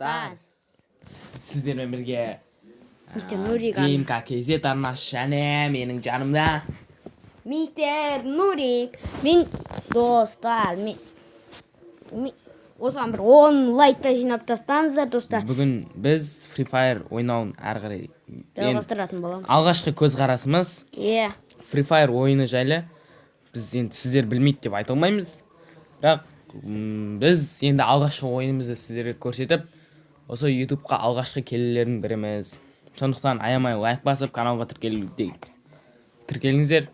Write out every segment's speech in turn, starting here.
достар. Сіздермен бірге Мистер Нурик ДМК KZ арнасы және менің жанымда Мистер Нурик. Мен достар, осыған бір 10 лайкта жинап тастаңыздар, достар. Бүгін біз Free Fire ойнауын әрі қарай жалғастыратын боламыз. Алғашқы көзқарасымыз Free Fire ойыны жайлы. Біз енді сіздер білмейді деп айта алмаймыз. Бірақ біз енді алғашқы ойынымызды сіздерге көрсетіп, осы YouTube-қа алғашқы келелердің біріміз. Сондықтан аямай лайк басып, каналға тіркеліңіздер.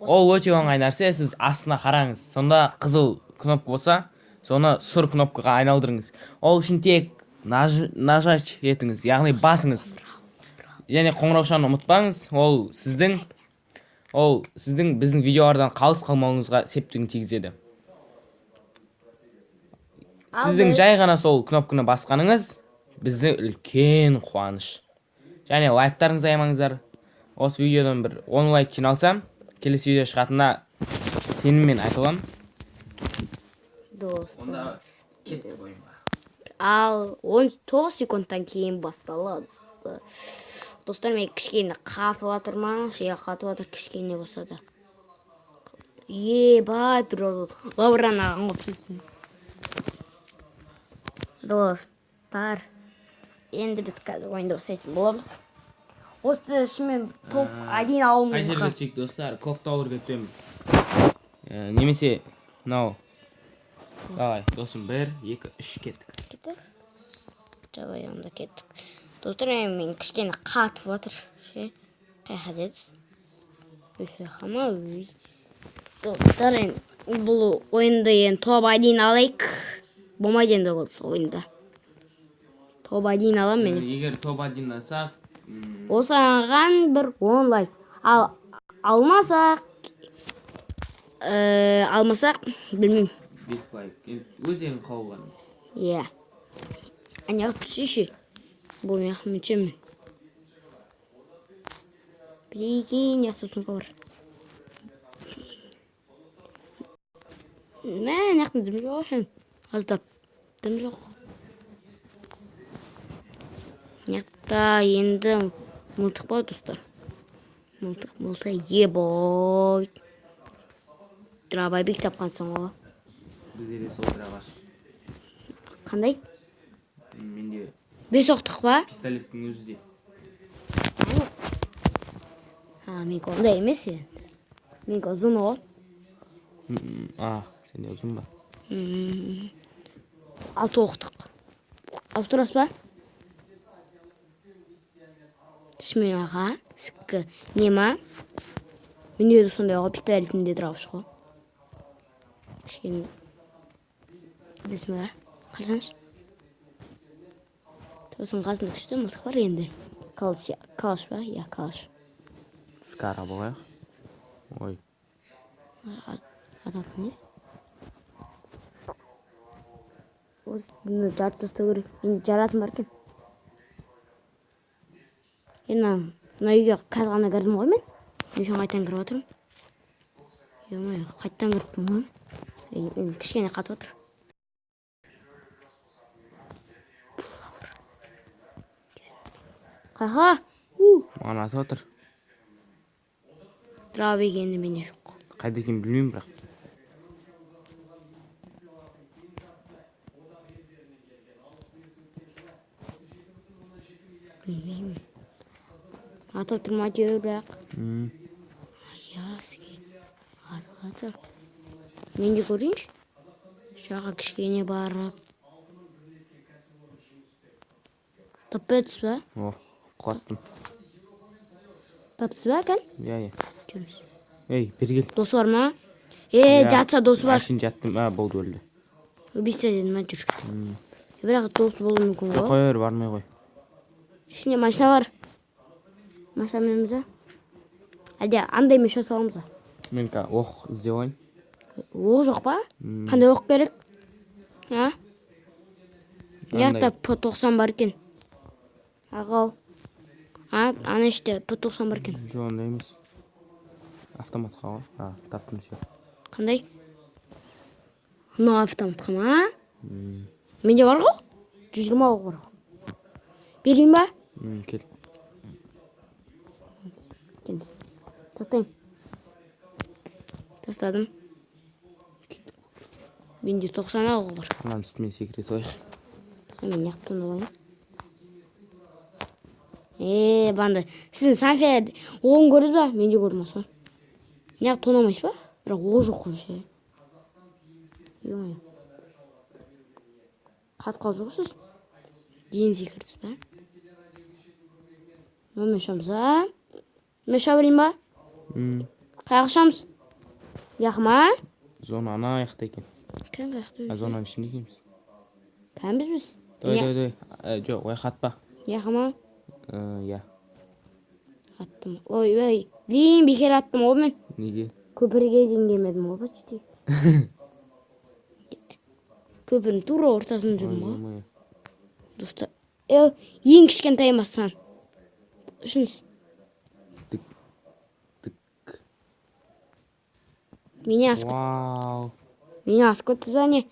Ол өте оңай нәрсе, сіз астына қараңыз. Сонда қызыл кнопка болса, соны сұр кнопкаға айналдырыңыз. Ол үшін тек нажать етіңіз, яғни басыңыз. Және қоңыраушаны ұмытпаңыз. Ол сіздің біздің видеолардан қалыс қалмауыңызға септігін тигізеді. Сіздің жай ғана сол кнопканы басқаныңыз бізде үлкен қуаныш. Және лайктарыңызды аямаңыздар. Осы видеодан бір 10 лайк жиналса, келесі видео шығатынына сеніммен айта аламын. Достар. Онда кеттік ойынға. Ал 19 секундтан кейін басталады. Достар, мен кішкене қатып жатыр ма? Қатып жатыр кішкене болса да. Ебай, бір лавран ағын қоп келсін. Достар, енді біз қазір ойында бастайтын боламыз. Осы шымен топ один алуымыз. Қай жерге түсейік, достар? Коктаурға түсеміз. Немесе, мынау. Давай, досым, 1, 2, 3 кеттік. Кеттік? Давай, онда кеттік. Достар, мен кішкене қатып жатыр. Қайқа дедіз? Өсі қама өй. Достар, бұл ойында енді топ один алайық. Болмайды енді бұл ойында. Топ один алам мен. Егер топ один алсақ, осыған бір 10 лайк. Алмасақ, білмеймін. 5 лайк. Өзің қауылғаныз. Аяқ түсеші. Бұл мен мүтемін. Білейген яқты тұнға бар. Мен яқты дым жоқ екен. Аздап. Дым жоқ. Яқта енді мылтық бар, достар. Мылтық ебой. Драбайбек тапқан соң оға. Бізде де сол драбаш. Қандай? Менде 5 оқтық ба? пистолеттің өзі де. Менікі ондай емес енді. Менікі ұзын ол. Сенде ұзын ба? 6 оқтық. Ауыстырас ба? Шымен аға, сіккі нема? Өнері сондай оға пистолетінде драбыш қой. Кішкені білсің ба? Қалсаңыз? Тосын қасында күшті мұлтық бар енді. Калыш ба? Калыш. Скара болайық. Ой. Ататын ес? Бұны жарып тастау керек. Енді жаратын бар кен. Енді мына үйге қазір ғана кірдім ғой мен. Үшін қайттан кіріп отырмын. Қайттан кіріппін ғой. Кішкене қатып отыр. Қайға? Маған атып отыр. Драб екені менде жоқ. Қайда екен білмеймін бірақ. Білмеймін. Атып тұрма жер бірақ. Сізге атып отыр. Мен де көрейінші. Шаға кішкене барып. Таппай тұс ба? Қуаттым. Тапсыз ба әкән? Жүрміз. Бергел. Досы бар ма? Жатса досы бар. Әшін жаттым, болды өлді. Өбесте дедім ма жүр. Бірақ досы болу мүмкін ғой. Қой, бармай қой. Ішінде машина бар. Машина менеміз ба? Әлде андай мешо саламыз ба? Мен оқ іздеп ойын. Оқ жоқ па? Қандай оқ керек? Яқта P90 бар кен. Ағау. Ана іште P90 бар кен. Жоқ, ондай емес. Автоматқа ғой. Таптым все. Қандай? Мына автоматқа ма? Менде бар ғой? 120 оқ бар. Берейін ба? Кел. Келді. Тастайым. Тастадым. Менде 90 оқ бар. Ананың үстімен секіре салайық. Мен яқтын олайын. Банды. Сіздің Санфия оғын көрдіңіз ба? Мен де көрдім осы. Неғып тонамайсыз ба? Бірақ оғы жоқ қойшы. Қатқал жоқсыз? Дейін секірдіңіз ба? Мен шамыз ба? Мен шабырайын ба? Қаяқ шамыз? Яқыма? Зона ана аяқта екен. Кәм қаяқты өзі? Зонаның ішінде екенбіз. Кәм біз? Дай. Жоқ, ой қатпа. Яқыма? Я. Аттым. Ой. Лейін бекер аттым ғой мен. Неге? Көпірге дейін келмедім ғой почти. Көпірдің тура ортасын жүрмін ғой. Достар. Ең кішкентай асан. Үшініз. Тік. Мені асып. Вау. Мені асып көттіз ба не?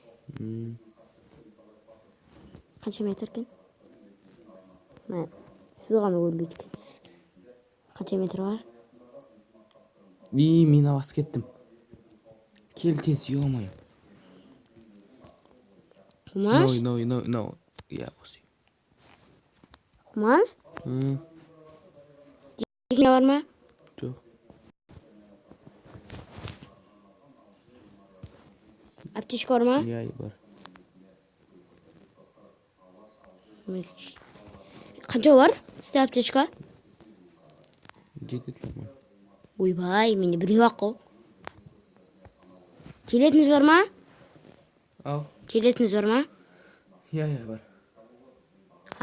Қанша метр кен? Сіз ғана өлбейді кетсіз. Қанша метр бар? Мен авас кеттім. Кел тез, ё-моё. Құмаш? No. Я осы. Құмаш? Жекіне бар ма? Жоқ. Аптечка бар ма? Я бар. Қанша бар? Сізде аптечка? Жетеді нормально. Ойбай, менде біреу ақ қой. Жилетіңіз бар ма? Ал. Жилетіңіз бар ма? Я бар.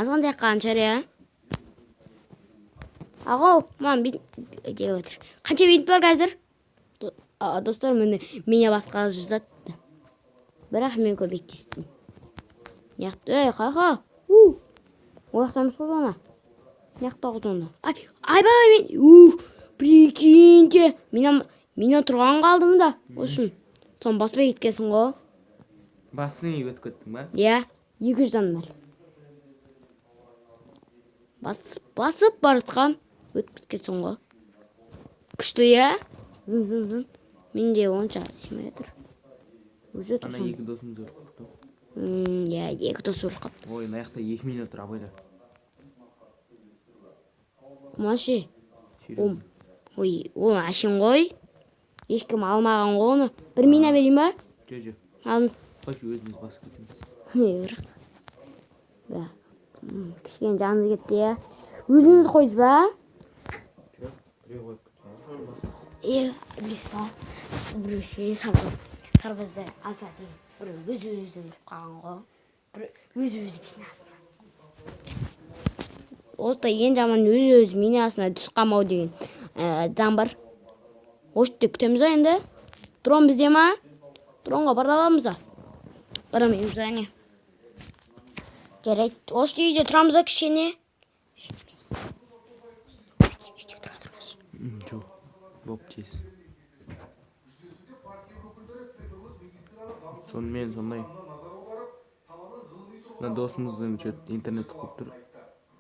Азғандай қанша я? Ағау, мам деп отыр. Қанша бейінт бар қазір? Достар, мене басқа жазатты. Бірақ мен көбектестім. Қайқа. Ояқтамыз ғой ана. Неқта құтында. Айбай мен. Прикиньте. Мен тұрған қалдым да. Осын. Сон баспай кеткенсің ғой. Басын өтіп кеттің ба? 200 дан бар. Басып барытқам. Өтіп кеткенсің ғой. Күшті, Зын. Менде онша семей тұр. Ана екі досымыз өліп қапты. Екі дос өліп қапты. Ой, наяқта 2 минут тұр абайда. Құмашы. Ол әшін ғой. Ешкім алмаған ғой оны. 1 мина берейін ба? Жо. Алыңыз. Қойшы өзіміз басып кетеміз. Кішкен жаныңыз кетті, Өзіңіз қойды ба? Жоқ, біреу қойып кетті. Білесіз ба? Біреу сарбазды алса дейін. Біреу өзі қалған ғой. Өзі бейнасына. Осыда ең жаман өзі бейнасына түс қамау деген заң бар. Осыда күтеміз енді. Дрон бізде ма? Дронға бара аламыз ба? Барамаймыз әне. Керек. Осыда үйде тұрамыз ба кішкене? Жоқ, боп тез. Сонымен сондай. Досымыздың интернет қойып тұр.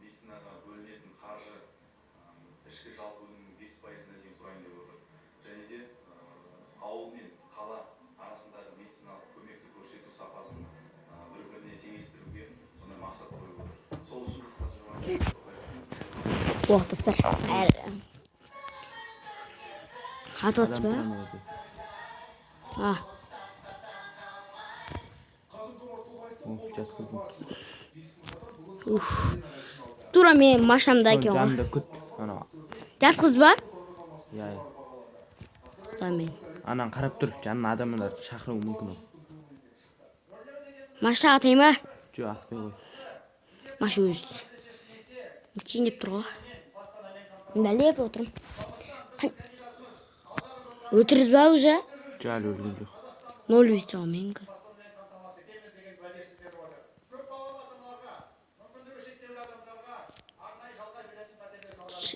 Медицинаға бөлінетін қаржы ішкі жалпы өнімнің 5%-на дейін құрайын деп отыр. Және де ауыл мен қала арасындағы медициналық көмекті көрсету сапасын бір-біріне теңестіруге сондай мақсат қойып отыр. Сол үшін біз қазір Достар. Атылды ба? Тура мен машинамда екен ғой. Жанында күт. Жатқыз ба? Я. Құдамен. Анан қарап тұр, жанына адамдар шақыруы мүмкін ол. Машина атайын ба? Жоқ, атпай қой. Маша өз. Мекшейін деп тұр ғой. Нәлеп отырым. Өтіріз ба уже? Жал өлген жоқ. 0 өсті ғой менгі.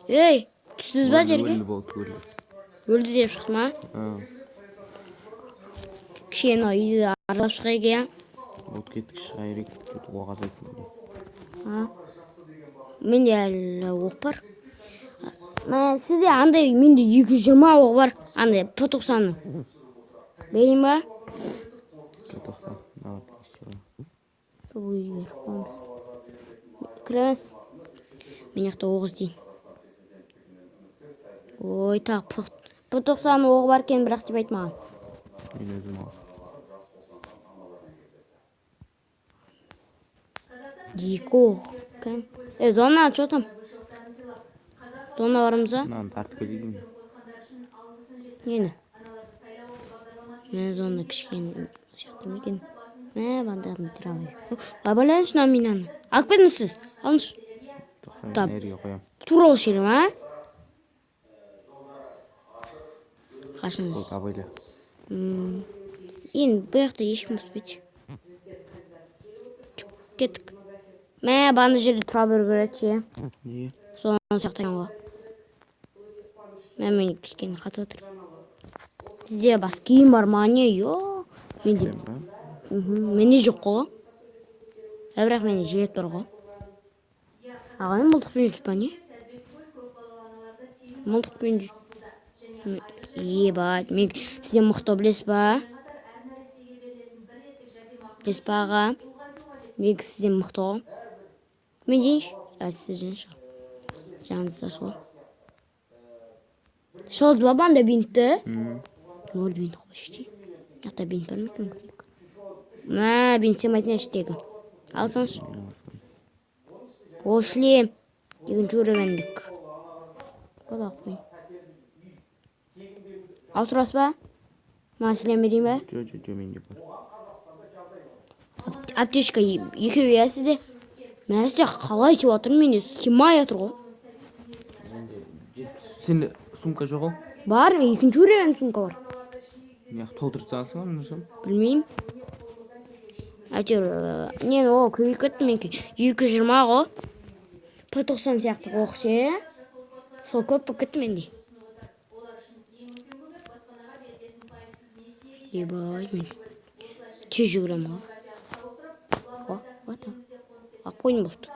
Түсіз ба жерге? Өлді деп шықты ма? Кішені үйді аралап шыға екен. От кеттік шыға ерек, оғаз айтып. Менде әлі оқ бар. Сізде андай менде 220 оқ бар. Андай P90. Берейін ба? Тоқтам. Кіреміз. Мен яқта оқ іздейін. Ой, тағы P90 оғы бар екен, бірақ деп айтмаған. Мен өзім ал. 2 оқ екен. Зона, что там? Зона барымыза? Мынаны тартып келейін. Нені? Мен зона кішкен сияқты мекен. Бандардың травы. Абалайыншы на минаны. Алып келіңіз сіз. Алыңыз. Тоқтам, нәрге қоям. Тура ол шерім, а? Қашыңыз. Қой, абайлы. Енді бұл яқта ешкім ұспайды. Кеттік. Банды жерде тұра бір көреді. Не? Соны сақтаған ғой. Мен кішкені қатып отыр. Сізде бас киім бар ма? Не? Йо. Менде жоқ қой. Бірақ менде жилет бар ғой. Ағайын мұлдықпен жүріп па не? Мұлдықпен жүріп. Ебать, мен сізде мұқты білесіз ба? Білесіз ба аға? Мен сізде мұқты ғой. Мен дейінші? Сіз дейінші. Жаңызда сол. Шолды ба банда бинтті? Нөл бинт қой іште. Яқта бинт бар мекен? Бинт семайтын әштегі. Алсаңыз. О, шлем. Екінші өревендік. Қода қойын. Ауыстырас ба? Шлем берейін ба? Жо, менде бар. Аптечка екеу сізде. Сізде қалай сеп отыр? Менде симай отыр ғой. Сенде сумка жоқ ол? Бар, екінші өревен сумка бар. Неғып толтырып салсың ба, мұнышым? Білмеймін. Әйтеуір, нені о, көбейіп кеттім менке. 220 ғой. P90 сияқты оқшы. Сол көп болып кетті менде. Ебай, мен тез жүгірем ғой. Ақ қойын босты.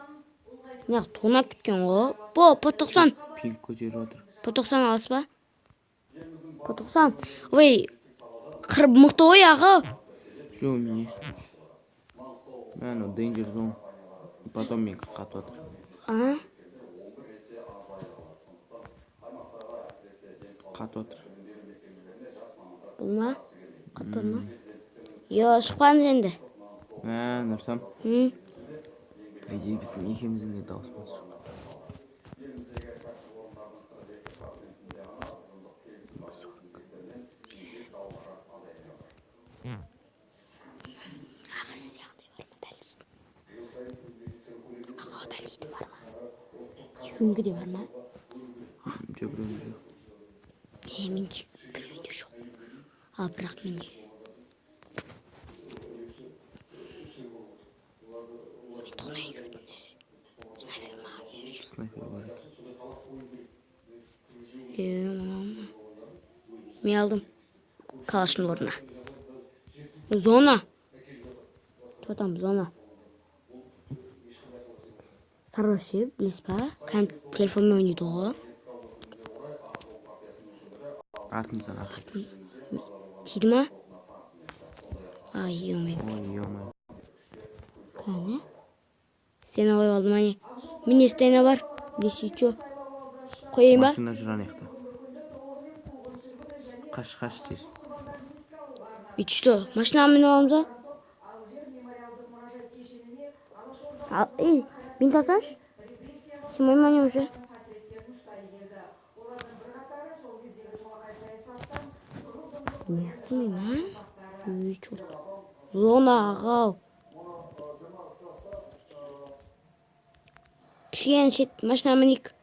Неғып тоңап кеткен ғой. P90. Пинг көтеріп отыр. P90 алыс ба? P90. Ой, қырып мұқты ғой ағы. Жо, мен естім. Мен о danger zone. Потом мен қатып отыр. Қатып отыр. Бұл ма? Қатып ма? Йо, шықпаңыз енді. Нұрсам. Біздің екеміздің де дауысымыз жоқ. Күнгі де бар ма? Жоқ, біреуім жоқ. Мен біреуінде жоқ. Бірақ менде. Мен тұғынайын жүрдім. Снайпер маға берші. Снайпер бар. Мен алдым. Калашын орнына. Зона. Что там зона? Сарваши, білес па? Кән телефонмен ойнайды ғой. Артыныздан артын. Тиді ма? Ай, ё-мо. Ой, ё-мо. Кәне? Стена қойып алдым ане. Менде стена бар. Білесі чо? Қойайын ба? Машина жүр анаяқта. Қаш тез. Что? Машинаны мініп аламыз ба? Бинт алсаңшы? Сен моймане уже. Не қылмайым, а? Чорт. Зона ағау. Кішкен шет, машина мінейік.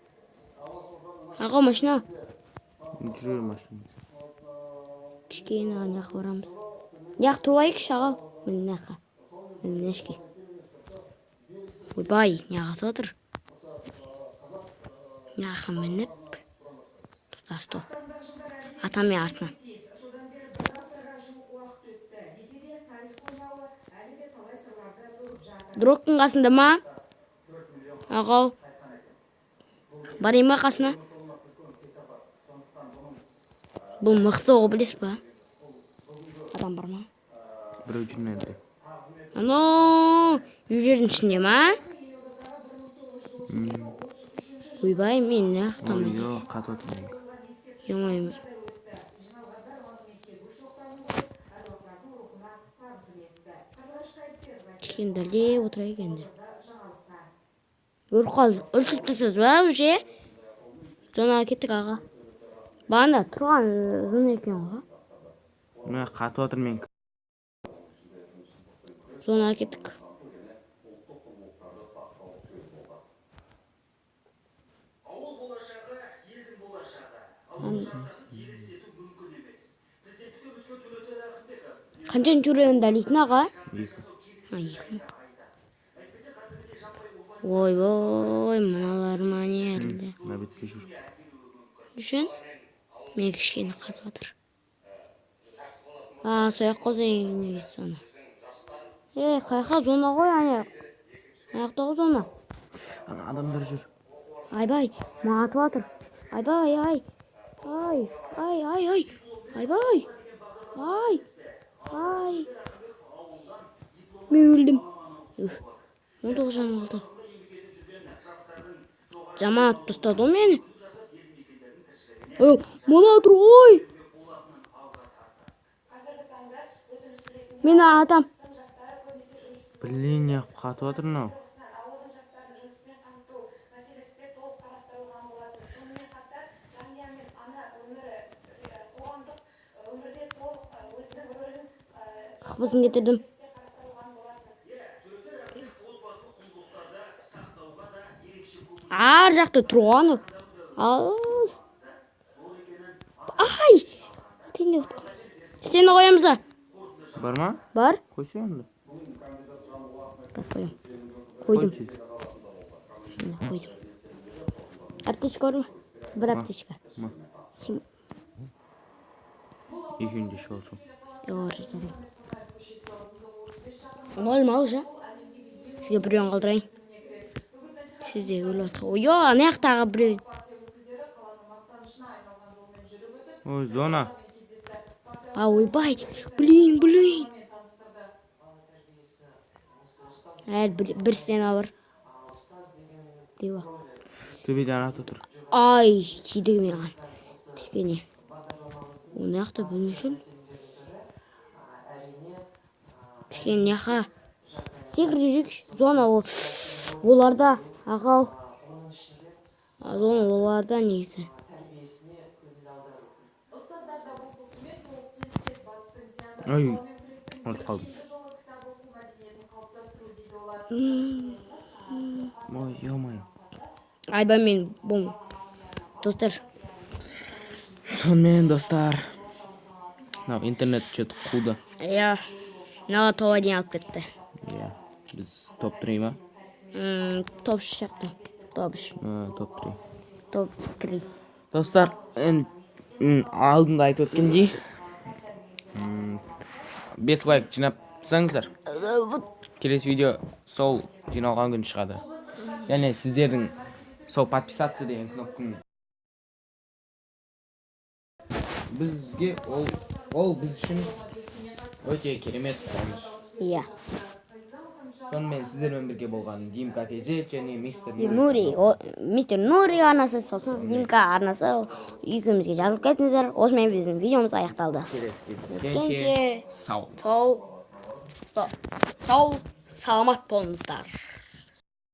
Ағау машина. Жүр машина. Кішкен аға неқы барамыз. Неқы тұрайықшы ағау. Мін неқы. Мін нешке. Ойбай, неғасы отыр. Неқы мініп. Тұтасты. Атам мен артынан. Дроктың қасында ма? Ағау. Барайын ба қасына? Бұл мықты ғой, білесіз ба? Адам бар ма? Біреу жүрмеді. Анау, үйлердің ішінде ма? Ойбай, мен не ақтамын. Ой, қатып отырмын. Емайым. Кішкендерде отыра екенде. Өлтіріп тастасыз ба уже? Зонаға кеттік аға. Банда тұрған зона екен ғой. Мына қатып отырмын мен. Зонаға кеттік. Ауыл болашағы, елдің болашағы. Ауыл жастарсыз елестету мүмкін емес. Президенттікке үміткер Төлеутай Рахымбеков. Қаншан жүрегін дәлейтін аға? Ой, мыналарыма не әрілді. Нәбетке жүр. Düşün. Мен кішкені қатып жатыр. Сояқ қозайын негіз зона. Қайқа зона ғой, аяқ. Аяқтағы зона. Адамдар жүр. Айбай, мағатып жатыр. Айбай. Айбай. Мен өлдім. 19 жаным қалды. Жаманат ұстады ол мені. Мұна тұр ғой. Мен атам. Блин, я қатып отыр мынау. Қапысын кетірдім. Ар жақта тұрғаны. Алыз. Ай! Теңде отқа. Стені қоямыза. Бар ма? Бар. Қойсы енді. Газ қоям. Қойдым. Аптечка бар ма? Бір аптечка. Екеуінде іші олсын. Нөл ма уже? Сізге біреуін қалдырайын. Сізде өлі отыр. Ой, ана жақтағы біреуін. Ой, зона. Ойбай, блин. Бір стена бар. Дева. Төбеде ана тұр. Ай, тидігі маған. Кішкене. Оны яқты бұл үшін. Кішкене яқа. Секірді жүк. Зона оларда. Ағау. Зона оларда негізі. Ой, ұмытып қалдым. Ой, ё-моё. Айбай мен бұл. Достар. Сонымен достар. Интернет что-то қуды. Мынау топ 1 алып кетті. Біз топ 3 ма? Топ 3 шақты. Топ 3. Топ 3. Топ 3. Достар, алдында айтып өткендей 5 лайк жинап саңыздар. Келесі видео сол жиналған күн шығады. Және сіздердің сол подписаться деген кнопканы бізге ол біз үшін өте керемет қуаныш. Сонымен сіздермен бірге болған Димка ТЗ және мистер Нури арнасы, сосын Димка арнасы екеумізге жазылып кетіңіздер. Осымен біздің видеомыз аяқталды. Келесі сау, саламат болыңыздар.